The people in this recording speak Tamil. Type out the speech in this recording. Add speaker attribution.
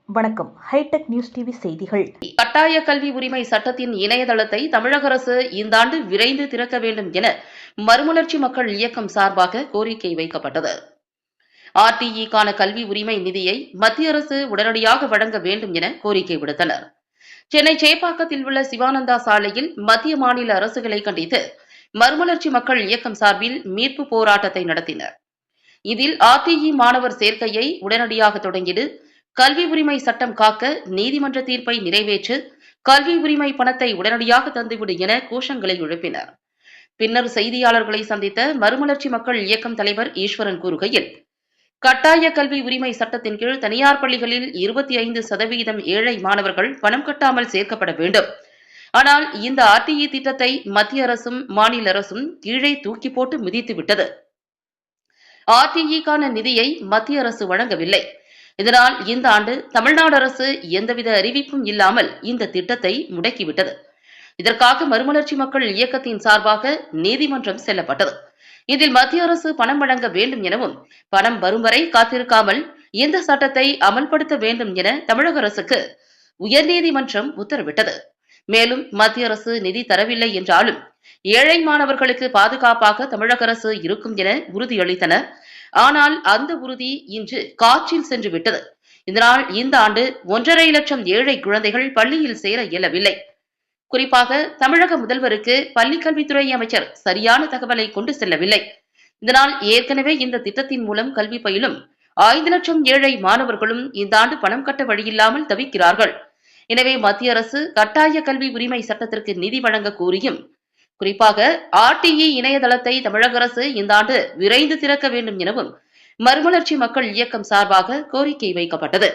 Speaker 1: வணக்கம். ஹைடெக் நியூஸ் டிவி செய்திகள்.
Speaker 2: கட்டாய கல்வி உரிமை சட்டத்தின் இணையதளத்தை தமிழக அரசு இந்த ஆண்டு விரைந்து திறக்க வேண்டும் என மறுமலர்ச்சி மக்கள் இயக்கம் சார்பாக கோரிக்கை வைக்கப்பட்டது. RTEக்கான கல்வி உரிமை நிதியை மத்திய அரசு உடனடியாக வழங்க வேண்டும் என கோரிக்கை விடுத்தனர். சென்னை சேப்பாக்கத்தில் உள்ள சிவானந்தா சாலையில் மத்திய மாநில அரசுகளை கண்டித்து மறுமலர்ச்சி மக்கள் இயக்கம் சார்பில் மீட்பு போராட்டத்தை நடத்தினர். இதில் RTE மாணவர் சேர்க்கையை உடனடியாக தொடங்கிடு, கல்வி உரிமை சட்டம் காக்க நீதிமன்ற தீர்ப்பை நிறைவேற்று, கல்வி உரிமை பணத்தை உடனடியாக தந்துவிடு என கோஷங்களை எழுப்பினர். பின்னர் செய்தியாளர்களை சந்தித்த மறுமலர்ச்சி மக்கள் இயக்கம் தலைவர் ஈஸ்வரன் கூறுகையில், கட்டாய கல்வி உரிமை சட்டத்தின் கீழ் தனியார் பள்ளிகளில் 25% ஏழை மாணவர்கள் பணம் கட்டாமல் சேர்க்கப்பட வேண்டும். ஆனால் இந்த RTE திட்டத்தை மத்திய அரசும் மாநில அரசும் கீழே தூக்கி போட்டு மிதித்துவிட்டது. RTEக்கான நிதியை மத்திய அரசு வழங்கவில்லை. இதனால் இந்த ஆண்டு தமிழ்நாடு அரசு எந்தவித அறிவிப்பும் இல்லாமல் இந்த திட்டத்தை முடக்கிவிட்டது. இதற்காக மறுமலர்ச்சி மக்கள் இயக்கத்தின் சார்பாக நீதிமன்றம் செல்லப்பட்டது. இதில் மத்திய அரசு பணம் வழங்க வேண்டும் எனவும், பணம் வரும் வரை காத்திருக்காமல் இந்த சட்டத்தை அமல்படுத்த வேண்டும் என தமிழக அரசுக்கு உயர்நீதிமன்றம் உத்தரவிட்டது. மேலும் மத்திய அரசு நிதி தரவில்லை என்றாலும் ஏழை மாணவர்களுக்கு பாதுகாப்பாக தமிழக அரசு இருக்கும் என உறுதியளித்தனர். ஆனால் அந்த உறுதி இன்று காற்றில் சென்று விட்டது. இதனால் இந்த ஆண்டு 1.5 லட்சம் ஏழை குழந்தைகள் பள்ளியில் சேர இயலவில்லை. குறிப்பாக தமிழக முதல்வருக்கு பள்ளிக்கல்வித்துறை அமைச்சர் சரியான தகவலை கொண்டு செல்லவில்லை. இதனால் ஏற்கனவே இந்த திட்டத்தின் மூலம் கல்வி பயிலும் 5 லட்சம் ஏழை மாணவர்களும் இந்த ஆண்டு பணம் கட்ட வழியில்லாமல் தவிக்கிறார்கள். எனவே மத்திய அரசு கட்டாய கல்வி உரிமை சட்டத்திற்கு நிதி வழங்க கோரியும், குறிப்பாக RTE இணையதளத்தை தமிழக அரசு இந்த ஆண்டு விரைந்து திறக்க வேண்டும் எனவும் மறுமலர்ச்சி மக்கள் இயக்கம் சார்பாக கோரிக்கை வைக்கப்பட்டது.